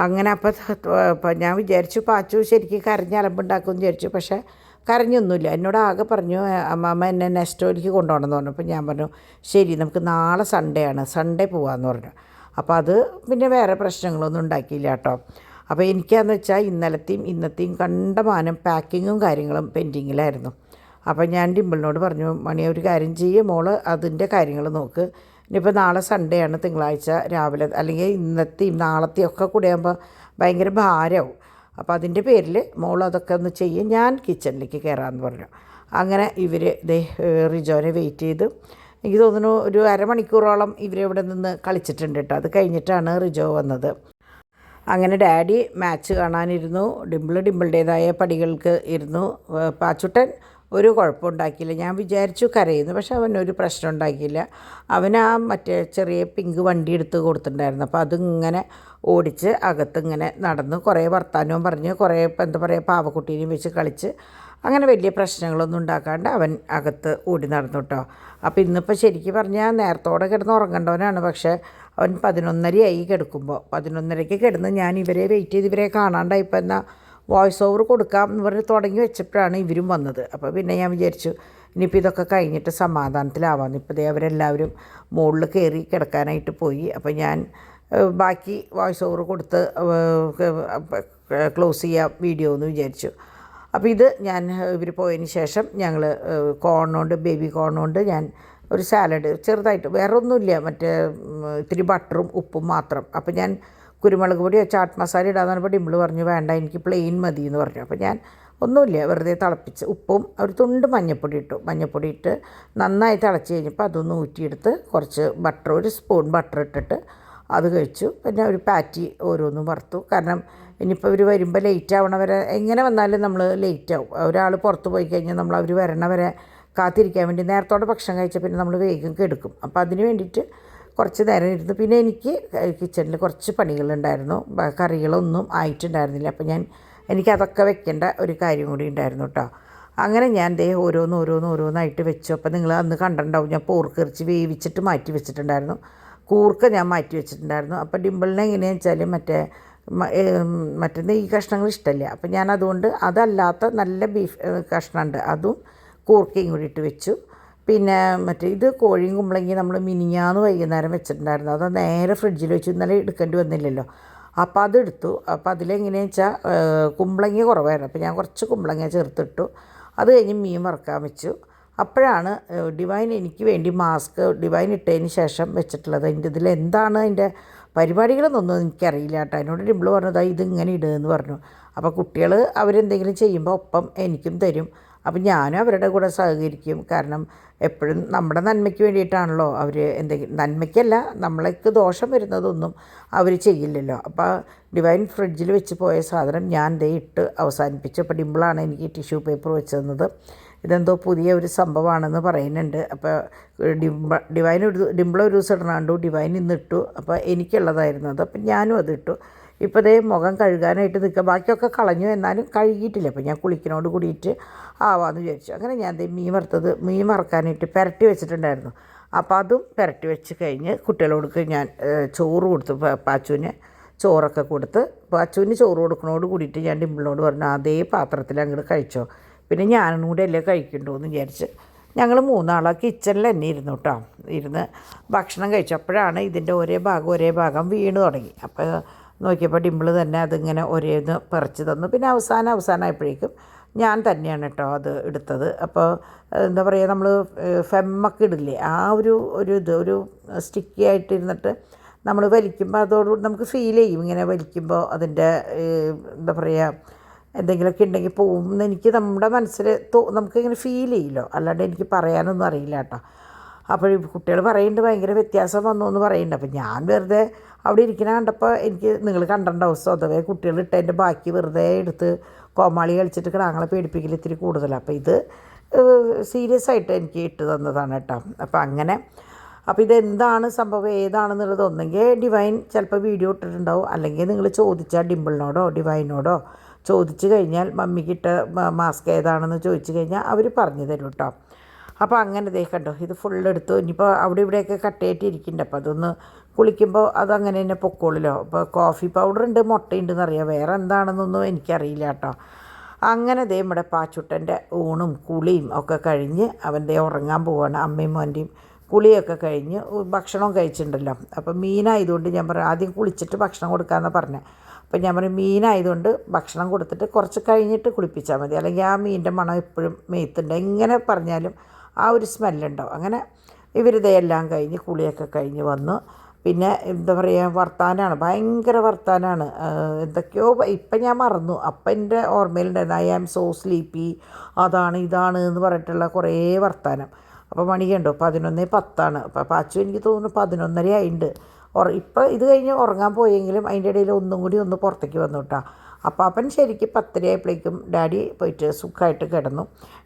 അങ്ങനെ അപ്പോൾ ഞാൻ വിചാരിച്ചു പാച്ചു ശരിക്കും കരഞ്ഞ് അലമ്പുണ്ടാക്കുമെന്ന് വിചാരിച്ചു. പക്ഷേ കരഞ്ഞൊന്നുമില്ല. എന്നോട് ആകെ പറഞ്ഞു അമ്മ എന്നെ നെസ്റ്റോയിലേക്ക് കൊണ്ടുപോകണമെന്ന് പറഞ്ഞു. അപ്പോൾ ഞാൻ പറഞ്ഞു ശരി, നമുക്ക് നാളെ സൺഡേ ആണ്, സൺഡേ പോകാമെന്ന് പറഞ്ഞു. അപ്പോൾ അത് പിന്നെ വേറെ പ്രശ്നങ്ങളൊന്നും ഉണ്ടാക്കിയില്ല കേട്ടോ. അപ്പോൾ എനിക്കാന്ന് വെച്ചാൽ ഇന്നലത്തെയും ഇന്നത്തെയും കണ്ടമാനം പാക്കിങ്ങും കാര്യങ്ങളും പെൻഡിങ്ങിലായിരുന്നു. അപ്പോൾ ഞാൻ ഡിമ്പിളിനോട് പറഞ്ഞു മണി ഒരു കാര്യം ചെയ്യേ മോള് അതിൻ്റെ കാര്യങ്ങൾ നോക്ക്. ഇനിയിപ്പോൾ നാളെ സൺഡേ ആണ്, തിങ്കളാഴ്ച രാവിലെ അല്ലെങ്കിൽ ഇന്നത്തെയും നാളത്തെയും ഒക്കെ കൂടെ ആകുമ്പോൾ ഭയങ്കര ഭാരമാവും. അപ്പോൾ അതിൻ്റെ പേരിൽ മോൾ അതൊക്കെ ഒന്ന് ചെയ്യും, ഞാൻ കിച്ചണിലേക്ക് കയറാമെന്ന് പറഞ്ഞു. അങ്ങനെ ഇവർ റിജോനെ വെയിറ്റ് ചെയ്ത് എനിക്ക് തോന്നുന്നു ഒരു അരമണിക്കൂറോളം ഇവരിവിടെ നിന്ന് കളിച്ചിട്ടുണ്ട് കേട്ടോ. അത് കഴിഞ്ഞിട്ടാണ് റിജോ വന്നത്. അങ്ങനെ ഡാഡി മാച്ച് കാണാനിരുന്നു. ഡിമ്പിളുടേതായ പടികൾക്ക് ഇരുന്നു. പാച്ചുട്ടൻ ഒരു കുഴപ്പമുണ്ടാക്കിയില്ല. ഞാൻ വിചാരിച്ചു കരയുന്നു, പക്ഷെ അവനൊരു പ്രശ്നം ഉണ്ടാക്കിയില്ല. അവന് ആ മറ്റേ ചെറിയ പിങ്ക് വണ്ടി എടുത്ത് കൊടുത്തിട്ടുണ്ടായിരുന്നു. അപ്പോൾ അതിങ്ങനെ ഓടിച്ച് അകത്തിങ്ങനെ നടന്ന് കുറേ വർത്താനവും പറഞ്ഞ് കുറേ എന്താ പറയുക പാവക്കുട്ടീനെയും വെച്ച് കളിച്ച് അങ്ങനെ വലിയ പ്രശ്നങ്ങളൊന്നും ഉണ്ടാക്കാണ്ട് അവൻ അകത്ത് ഓടി നടന്നു കേട്ടോ. അപ്പോൾ ഇന്നിപ്പോൾ ശരിക്കും പറഞ്ഞാൽ നേരത്തോടെ കിടന്ന് ഉറങ്ങേണ്ടവനാണ്. പക്ഷേ അവൻ 11:30 കിടക്കുമ്പോൾ 11:30 കിടന്ന് ഞാൻ ഇവരെ വെയിറ്റ് ചെയ്ത് ഇവരെ കാണാണ്ടായിപ്പോൾ എന്നാൽ വോയിസ് ഓവർ കൊടുക്കാം എന്ന് പറഞ്ഞ് തുടങ്ങി വെച്ചപ്പോഴാണ് ഇവരും വന്നത്. അപ്പോൾ പിന്നെ ഞാൻ വിചാരിച്ചു ഇനിയിപ്പോൾ ഇതൊക്കെ കഴിഞ്ഞിട്ട് സമാധാനത്തിലാവാമെന്ന്. ഇപ്പോൾ അവരെല്ലാവരും മുകളിൽ കയറി കിടക്കാനായിട്ട് പോയി. അപ്പോൾ ഞാൻ ബാക്കി വോയിസ് ഓവർ കൊടുത്ത് ക്ലോസ് ചെയ്യാം വീഡിയോ എന്ന് വിചാരിച്ചു. അപ്പോൾ ഇത് ഞാൻ ഇവർ പോയതിന് ശേഷം ഞങ്ങൾ ബേബി കോൺ കൊണ്ട് ഞാൻ ഒരു സാലഡ് ചെറുതായിട്ട്, വേറെ ഒന്നുമില്ല, മറ്റേ ഇത്തിരി ബട്ടറും ഉപ്പും മാത്രം. അപ്പോൾ ഞാൻ കുരുമുളക് പൊടിയോ ചാട്ട് മസാല ഇടാന്ന് പറഞ്ഞപ്പോൾ ഡിമ്പിൾ പറഞ്ഞു വേണ്ട എനിക്ക് പ്ലെയിൻ മതി എന്ന് പറഞ്ഞു. അപ്പോൾ ഞാൻ ഒന്നുമില്ല, വെറുതെ തിളപ്പിച്ച് ഉപ്പും ഒരു തുണ്ട് മഞ്ഞൾപ്പൊടി ഇട്ടു. മഞ്ഞൾപ്പൊടി ഇട്ട് നന്നായി തിളച്ച് കഴിഞ്ഞപ്പോൾ അതൊന്ന് ഊറ്റിയെടുത്ത് കുറച്ച് ബട്ടർ, ഒരു സ്പൂൺ ബട്ടർ ഇട്ടിട്ട് അത് കഴിച്ചു. പിന്നെ ഒരു പാറ്റി ഓരോന്നും വറുത്തു. കാരണം ഇനിയിപ്പോൾ ഇവർ വരുമ്പോൾ ലേറ്റ് ആവണവരെ, എങ്ങനെ വന്നാലും നമ്മൾ ലേറ്റ് ആവും. ഒരാൾ പുറത്ത് പോയി കഴിഞ്ഞാൽ നമ്മൾ അവർ വരണവരെ കാത്തിരിക്കാൻ വേണ്ടി നേരത്തോടെ ഭക്ഷണം കഴിച്ചാൽ പിന്നെ നമ്മൾ വേഗം കെടുക്കും. അപ്പോൾ അതിന് വേണ്ടിയിട്ട് കുറച്ച് നേരം ഇരുന്നു. പിന്നെ എനിക്ക് കിച്ചണിൽ കുറച്ച് പണികളുണ്ടായിരുന്നു, കറികളൊന്നും ആയിട്ടുണ്ടായിരുന്നില്ല. അപ്പോൾ എനിക്കതൊക്കെ വെക്കേണ്ട ഒരു കാര്യം കൂടി ഉണ്ടായിരുന്നു കേട്ടോ. അങ്ങനെ ഞാൻ ദേ ഓരോന്നായിട്ട് വെച്ചു. അപ്പോൾ നിങ്ങൾ അന്ന് കണ്ടിട്ടുണ്ടാവും, ഞാൻ പോർക്കിറച്ചി വേവിച്ചിട്ട് മാറ്റി വെച്ചിട്ടുണ്ടായിരുന്നു, കൂർക്ക ഞാൻ മാറ്റി വെച്ചിട്ടുണ്ടായിരുന്നു. അപ്പോൾ ഡിമ്പിളിനെ എങ്ങനെയാണെന്ന് വെച്ചാൽ മറ്റേ നെയ്യ് കഷ്ണങ്ങൾ ഇഷ്ടമല്ല. അപ്പോൾ ഞാൻ അതുകൊണ്ട് അതല്ലാത്ത നല്ല ബീഫ് കഷ്ണമുണ്ട്, അതും കൂർക്കയും കൂടി ഇട്ട് വെച്ചു. പിന്നെ ഇത് കോഴിയും കുമ്പളങ്ങയും നമ്മൾ മിനിഞ്ഞാന്ന് വൈകുന്നേരം വെച്ചിട്ടുണ്ടായിരുന്നു, അത് നേരെ ഫ്രിഡ്ജിൽ വെച്ചു, ഇന്നലെ എടുക്കേണ്ടി വന്നില്ലല്ലോ. അപ്പോൾ അതെടുത്തു. അപ്പോൾ അതിലെങ്ങനെയാണെന്ന് വെച്ചാൽ കുമ്പളങ്ങ കുറവായിരുന്നു, അപ്പോൾ ഞാൻ കുറച്ച് കുമ്പളങ്ങ ചേർത്തിട്ടു. അത് കഴിഞ്ഞ് മീൻ വറുക്കാൻ വെച്ചു. അപ്പോഴാണ് ഡിവൈൻ എനിക്ക് വേണ്ടി മാസ്ക് ഡിവൈൻ ഇട്ടതിന് ശേഷം വെച്ചിട്ടുള്ളത്. അതിൻ്റെ ഇതിൽ എന്താണ് അതിൻ്റെ പരിപാടികളെന്നൊന്നും എനിക്കറിയില്ല കേട്ടോ. അതിനോട് ഡിമ്പിൾ പറഞ്ഞത് ഇതിങ്ങനെ ഇടുകയെന്ന് പറഞ്ഞു. അപ്പോൾ കുട്ടികൾ അവരെന്തെങ്കിലും ചെയ്യുമ്പോൾ ഒപ്പം എനിക്കും തരും. അപ്പം ഞാനും അവരുടെ കൂടെ സഹകരിക്കും. കാരണം എപ്പോഴും നമ്മുടെ നന്മയ്ക്ക് വേണ്ടിയിട്ടാണല്ലോ അവർ, എന്തെങ്കിലും നന്മയ്ക്കല്ല, നമ്മൾക്ക് ദോഷം വരുന്നതൊന്നും അവർ ചെയ്യില്ലല്ലോ. അപ്പോൾ ഡിവൈൻ ഫ്രിഡ്ജിൽ വെച്ച് പോയ സാധനം ഞാൻ ദേ ഇട്ട് അവസാനിപ്പിച്ചു. അപ്പോൾ ഡിമ്പിളാണ് എനിക്ക് ടിഷ്യൂ പേപ്പർ വെച്ച് തന്നത്. ഇതെന്തോ പുതിയ ഒരു സംഭവമാണെന്ന് പറയുന്നുണ്ട്. അപ്പോൾ ഡിമ്പിൾ ഒരു ദിവസം ഇടണാണ്ടു, ഡിവൈൻ ഇന്നിട്ടു. അപ്പോൾ എനിക്കുള്ളതായിരുന്നു അത്, അപ്പം ഞാനും അതിട്ടു. ഇപ്പോൾ ദേ മുഖം കഴുകാനായിട്ട് നിൽക്കുക, ബാക്കിയൊക്കെ കളഞ്ഞു, എന്നാലും കഴുകിയിട്ടില്ല. അപ്പോൾ ഞാൻ കുളിക്കുന്നോട് കൂടിയിട്ട് ആവാമെന്ന് വിചാരിച്ചു. അങ്ങനെ ഞാൻ ദേ മീൻ വറുക്കാനായിട്ട് പുരട്ടി വെച്ചിട്ടുണ്ടായിരുന്നു. അപ്പോൾ അതും പുരട്ടി വെച്ച് കഴിഞ്ഞ് കുട്ടികളോട് ഞാൻ ചോറ് കൊടുത്തു. പാച്ചുവിന് ചോറൊക്കെ കൊടുത്ത്, പാച്ചുവിന് ചോറ് കൊടുക്കുന്നതോട് കൂടിയിട്ട് ഞാൻ ഡിമ്പിളിനോട് പറഞ്ഞു അതേ പാത്രത്തിൽ അങ്ങോട്ട് കഴിച്ചോ, പിന്നെ ഞാനും കൂടെ അല്ലേ കഴിക്കണ്ടോ എന്ന് വിചാരിച്ച് ഞങ്ങൾ മൂന്നാളാ കിച്ചണിൽ തന്നെ ഇരുന്നു കേട്ടോ. ഇരുന്ന് ഭക്ഷണം കഴിച്ചു. അപ്പോഴാണ് ഇതിൻ്റെ ഒരേ ഭാഗം വീണ് തുടങ്ങി. അപ്പോൾ നോക്കിയപ്പോൾ ഡിമ്പിൾ തന്നെ അതിങ്ങനെ ഒരേന്ന് പറിച്ച് തന്നു. പിന്നെ അവസാനമായപ്പോഴേക്കും ഞാൻ തന്നെയാണ് കേട്ടോ അത് എടുത്തത്. അപ്പോൾ എന്താ പറയുക, നമ്മൾ ഫെമ്മൊക്കെ ഇടില്ലേ, ആ ഒരു സ്റ്റിക്കി ആയിട്ടിരുന്നിട്ട് നമ്മൾ വലിക്കുമ്പോൾ അതോടുകൂടി നമുക്ക് ഫീൽ ചെയ്യും, ഇങ്ങനെ വലിക്കുമ്പോൾ അതിൻ്റെ എന്താ പറയുക, എന്തെങ്കിലുമൊക്കെ ഉണ്ടെങ്കിൽ പോകുമെന്ന് എനിക്ക് നമ്മുടെ മനസ്സിൽ നമുക്കിങ്ങനെ ഫീൽ ചെയ്യില്ലോ. അല്ലാണ്ട് എനിക്ക് പറയാനൊന്നും അറിയില്ല കേട്ടോ. അപ്പോൾ കുട്ടികൾ പറയുന്നുണ്ട് ഭയങ്കര വ്യത്യാസം വന്നു എന്ന് പറയുന്നുണ്ട്. അപ്പോൾ ഞാൻ വെറുതെ അവിടെ ഇരിക്കുന്ന കണ്ടപ്പോൾ എനിക്ക്, നിങ്ങൾ കണ്ടിട്ടുണ്ടാവും, സ്വതവേ കുട്ടികൾ ഇട്ടതിൻ്റെ ബാക്കി വെറുതെ എടുത്ത് കോമാളി കളിച്ചിട്ട് കിടാങ്ങളെ പേടിപ്പിക്കൽ ഇത്തിരി കൂടുതലാണ്. അപ്പോൾ ഇത് സീരിയസ് ആയിട്ട് എനിക്ക് ഇട്ട് തന്നതാണ് കേട്ടോ. അപ്പോൾ ഇതെന്താണ് സംഭവം ഏതാണെന്നുള്ളത് ഒന്നെങ്കിൽ ഡിവൈൻ ചിലപ്പോൾ വീഡിയോ ഇട്ടിട്ടുണ്ടാവും, അല്ലെങ്കിൽ നിങ്ങൾ ചോദിച്ചാൽ ഡിമ്പിളിനോടോ ഡിവൈനോടോ ചോദിച്ചു കഴിഞ്ഞാൽ മമ്മിക്കിട്ട മാസ്ക് ഏതാണെന്ന് ചോദിച്ചു കഴിഞ്ഞാൽ അവർ പറഞ്ഞു തരും കേട്ടോ. അപ്പോൾ അങ്ങനെ ദേ കണ്ടോ, ഇത് ഫുള്ളെടുത്തു. ഇനിയിപ്പോൾ അവിടെ ഇവിടെയൊക്കെ കട്ടയായിട്ടിരിക്കുന്നുണ്ട്. അപ്പോൾ അതൊന്ന് കുളിക്കുമ്പോൾ അതങ്ങനെ തന്നെ പൊക്കോളൂല്ലോ. അപ്പോൾ കോഫി പൗഡറുണ്ട്, മുട്ടയുണ്ടെന്നറിയാം, വേറെ എന്താണെന്നൊന്നും എനിക്കറിയില്ല കേട്ടോ. അങ്ങനെ ദേ നമ്മുടെ പാച്ചുട്ടൻ്റെ ഊണും കുളിയും ഒക്കെ കഴിഞ്ഞ് അവൻ ദേ ഉറങ്ങാൻ പോവുകയാണ്. അമ്മയും മോൻ്റെയും കുളിയൊക്കെ കഴിഞ്ഞ് ഭക്ഷണം കഴിച്ചിട്ടുണ്ടല്ലോ. അപ്പോൾ മീനായതുകൊണ്ട് ഞാൻ പറഞ്ഞു ആദ്യം കുളിച്ചിട്ട് ഭക്ഷണം കൊടുക്കാമെന്ന് പറഞ്ഞത്. അപ്പോൾ ഞാൻ പറയും മീനായതുകൊണ്ട് ഭക്ഷണം കൊടുത്തിട്ട് കുറച്ച് കഴിഞ്ഞിട്ട് കുളിപ്പിച്ചാൽ മതി, അല്ലെങ്കിൽ ആ മീനിൻ്റെ മണം എപ്പോഴും മേത്തുണ്ട്, എങ്ങനെ പറഞ്ഞാലും ആ ഒരു സ്മെല്ലുണ്ടാവും. അങ്ങനെ ഇവരിതെല്ലാം കഴിഞ്ഞ് കുളിയൊക്കെ കഴിഞ്ഞ് വന്നു. പിന്നെ എന്താ പറയുക, വർത്താനാണ്, ഭയങ്കര വർത്താനാണ്. എന്തൊക്കെയോ ഇപ്പം ഞാൻ മറന്നു. അപ്പം എൻ്റെ ഓർമ്മയിലുണ്ടായിരുന്നു ഐ ആം സോ സ്ലീപ്പി, അതാണ് ഇതാണ് എന്ന് പറഞ്ഞിട്ടുള്ള കുറേ വർത്താനം. അപ്പോൾ മണി കണ്ടോ 11:10. അപ്പോൾ പാച്ചു എനിക്ക് തോന്നുന്നു 11:30 ആയിട്ടുണ്ട്. ഇപ്പോൾ ഇത് കഴിഞ്ഞ് ഉറങ്ങാൻ പോയെങ്കിലും അതിൻ്റെ ഇടയിൽ ഒന്നും കൂടി ഒന്ന് പുറത്തേക്ക് വന്നു കേട്ടോ. അപ്പാപ്പൻ ശരിക്കും 10:30 ആയപ്പോഴേക്കും ഡാഡി പോയിട്ട് സുഖമായിട്ട് കിടന്നു.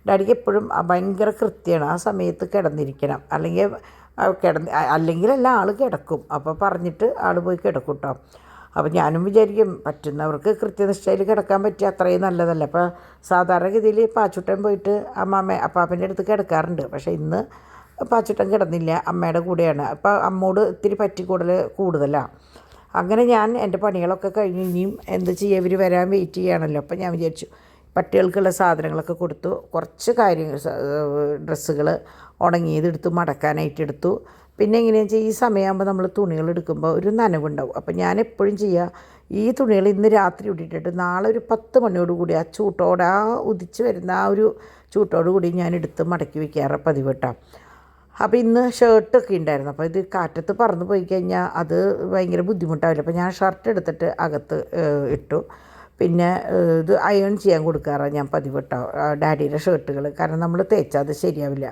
ഡാഡിക്ക് എപ്പോഴും ഭയങ്കര കൃത്യമാണ്, ആ സമയത്ത് കിടന്നിരിക്കണം, അല്ലെങ്കിലല്ല ആൾ കിടക്കും. അപ്പോൾ പറഞ്ഞിട്ട് ആൾ പോയി കിടക്കും കേട്ടോ. അപ്പോൾ ഞാനും വിചാരിക്കും പറ്റുന്നവർക്ക് കൃത്യനിഷ്ഠയിൽ കിടക്കാൻ പറ്റിയ അത്രയും നല്ലതല്ല. അപ്പോൾ സാധാരണഗതിയിൽ പാച്ചുട്ടൻ പോയിട്ട് അപ്പാപ്പൻ്റെ അടുത്ത് കിടക്കാറുണ്ട്. പക്ഷേ ഇന്ന് പാച്ചുട്ടൻ കിടന്നില്ല, അമ്മയുടെ കൂടെയാണ്. അപ്പോൾ അമ്മോട് ഇത്തിരി കൂടുതലാണ്. അങ്ങനെ ഞാൻ എൻ്റെ പണികളൊക്കെ കഴിഞ്ഞ് ഇനിയും എന്ത് ചെയ്യുക, ഇവർ വരാൻ വെയിറ്റ് ചെയ്യുകയാണല്ലോ. അപ്പോൾ ഞാൻ വിചാരിച്ചു പട്ടികൾക്കുള്ള സാധനങ്ങളൊക്കെ കൊടുത്തു, കുറച്ച് കാര്യങ്ങൾ ഡ്രസ്സുകൾ ഉണങ്ങിയതെടുത്തു, മടക്കാനായിട്ട് എടുത്തു. പിന്നെ എങ്ങനെയാണെന്ന് വെച്ചാൽ ഈ സമയമാകുമ്പോൾ നമ്മൾ തുണികൾ എടുക്കുമ്പോൾ ഒരു നനവുണ്ടാവും. അപ്പോൾ ഞാൻ എപ്പോഴും ചെയ്യുക, ഈ തുണികൾ ഇന്ന് രാത്രി ഇട്ടിട്ട് നാളെ ഒരു 10 മണിയോടുകൂടി ആ ചൂട്ടോടെ, ആ ഉദിച്ച് വരുന്ന ആ ഒരു ചൂട്ടോടുകൂടി ഞാൻ എടുത്ത് മടക്കി വയ്ക്കാറ് പതിവ് കേട്ടോ. അപ്പോൾ ഇന്ന് ഷർട്ടൊക്കെ ഉണ്ടായിരുന്നു. അപ്പോൾ ഇത് കാറ്റത്ത് പറന്ന് പോയി കഴിഞ്ഞാൽ അത് ഭയങ്കര ബുദ്ധിമുട്ടാവില്ല. അപ്പോൾ ഞാൻ ഷർട്ട് എടുത്തിട്ട് അകത്ത് ഇട്ടു. പിന്നെ ഇത് അയൺ ചെയ്യാൻ കൊടുക്കാറാണ് ഞാൻ പതിവ് കേട്ടോ, ഡാഡിയുടെ ഷർട്ടുകൾ. കാരണം നമ്മൾ തേച്ചാൽ അത് ശരിയാവില്ല.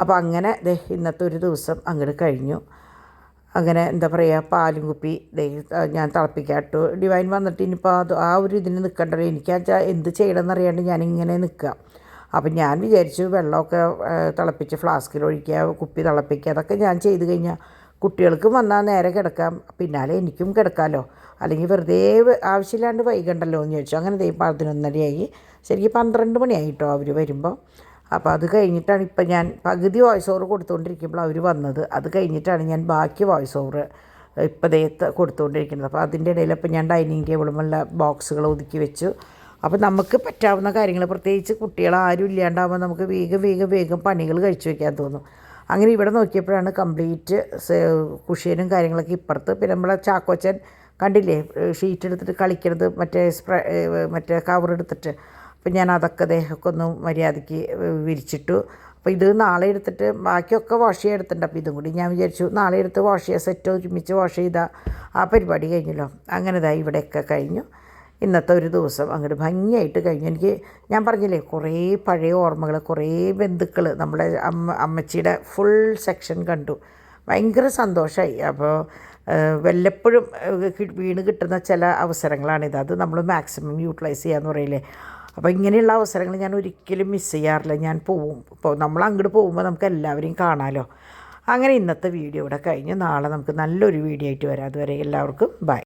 അപ്പോൾ അങ്ങനെ ഇന്നത്തെ ഒരു ദിവസം അങ്ങോട്ട് കഴിഞ്ഞു. അങ്ങനെ എന്താ പറയുക, പാലും കുപ്പി ഞാൻ തിളപ്പിക്കാൻ ഇട്ടു. ഡിവൈൻ വന്നിട്ട് ഇനിയിപ്പോൾ അത് ആ ഒരു ഇതിന് നിൽക്കണ്ടല്ലോ, എനിക്ക് എന്ത് ചെയ്യണമെന്ന് അറിയാണ്ട് ഞാനിങ്ങനെ നിൽക്കുക. അപ്പം ഞാൻ വിചാരിച്ചു വെള്ളമൊക്കെ തിളപ്പിച്ച് ഫ്ലാസ്കിൽ ഒഴിക്കുക, കുപ്പി തിളപ്പിക്കുക, അതൊക്കെ ഞാൻ ചെയ്ത് കഴിഞ്ഞാൽ കുട്ടികൾക്കും വന്നാൽ നേരെ കിടക്കാം, പിന്നാലെ എനിക്കും കിടക്കാമല്ലോ, അല്ലെങ്കിൽ വെറുതെ ആവശ്യമില്ലാണ്ട് വൈകണ്ടല്ലോ എന്ന് ചോദിച്ചു. അങ്ങനെ 11:30 ശരിക്കും 12 മണിയായിട്ടോ അവർ വരുമ്പോൾ. അപ്പോൾ അത് കഴിഞ്ഞിട്ടാണ് ഇപ്പം ഞാൻ പകുതി വോയിസ് ഓവർ കൊടുത്തുകൊണ്ടിരിക്കുമ്പോൾ അവർ വന്നത്. അത് കഴിഞ്ഞിട്ടാണ് ഞാൻ ബാക്കി വോയിസ് ഓവർ ഇപ്പോൾ കൊടുത്തുകൊണ്ടിരിക്കുന്നത്. അപ്പോൾ അതിൻ്റെ ഇടയിൽ ഇപ്പോൾ ഞാൻ ഡൈനിങ് ടേബിളുമുള്ള ബോക്സുകൾ ഒതുക്കി വെച്ചു. അപ്പോൾ നമുക്ക് പറ്റാവുന്ന കാര്യങ്ങൾ, പ്രത്യേകിച്ച് കുട്ടികൾ ആരും ഇല്ലാണ്ടാകുമ്പോൾ നമുക്ക് വേഗം പണികൾ കഴിച്ചു വയ്ക്കാൻ തോന്നും. അങ്ങനെ ഇവിടെ നോക്കിയപ്പോഴാണ് കംപ്ലീറ്റ് കുഷ്യനും കാര്യങ്ങളൊക്കെ ഇപ്പുറത്ത്. പിന്നെ നമ്മളെ ചാക്കോച്ചൻ കണ്ടില്ലേ ഷീറ്റ് എടുത്തിട്ട് കളിക്കണത്, മറ്റേ കവർ എടുത്തിട്ട്. അപ്പം ഞാൻ അതൊക്കെ ദേഹമൊക്കെ ഒന്ന് മര്യാദയ്ക്ക് വിരിച്ചിട്ടു. അപ്പോൾ ഇത് നാളെ എടുത്തിട്ട് ബാക്കിയൊക്കെ വാഷ് ചെയ്യാൻ എടുത്തിട്ടുണ്ട്. അപ്പോൾ ഇതും കൂടി ഞാൻ വിചാരിച്ചു നാളെ എടുത്ത് വാഷ് ചെയ്യുക, സെറ്റ് ഒരുമിച്ച് വാഷ് ചെയ്താൽ ആ പരിപാടി കഴിഞ്ഞല്ലോ. അങ്ങനെ ഇവിടെയൊക്കെ കഴിഞ്ഞു. ഇന്നത്തെ ഒരു ദിവസം അങ്ങോട്ട് ഭംഗിയായിട്ട് കഴിഞ്ഞു. ഞാൻ പറഞ്ഞില്ലേ കുറേ പഴയ ഓർമ്മകൾ, കുറേ ബന്ധുക്കൾ, നമ്മുടെ അമ്മച്ചിയുടെ ഫുൾ സെക്ഷൻ കണ്ടു. ഭയങ്കര സന്തോഷമായി. അപ്പോൾ വല്ലപ്പോഴും വീണ് കിട്ടുന്ന ചില അവസരങ്ങളാണിത്. അത് നമ്മൾ മാക്സിമം യൂട്ടിലൈസ് ചെയ്യാന്ന് പറയില്ലേ. അപ്പോൾ ഇങ്ങനെയുള്ള അവസരങ്ങൾ ഞാൻ ഒരിക്കലും മിസ് ചെയ്യാറില്ല. ഞാൻ പോവും. ഇപ്പോൾ നമ്മൾ അങ്ങോട്ട് പോകുമ്പോൾ നമുക്ക് എല്ലാവരെയും കാണാമല്ലോ. അങ്ങനെ ഇന്നത്തെ വീഡിയോ ഇവിടെ കഴിഞ്ഞ് നാളെ നമുക്ക് നല്ലൊരു വീഡിയോ ആയിട്ട് വരാം. അതുവരെ എല്ലാവർക്കും ബൈ.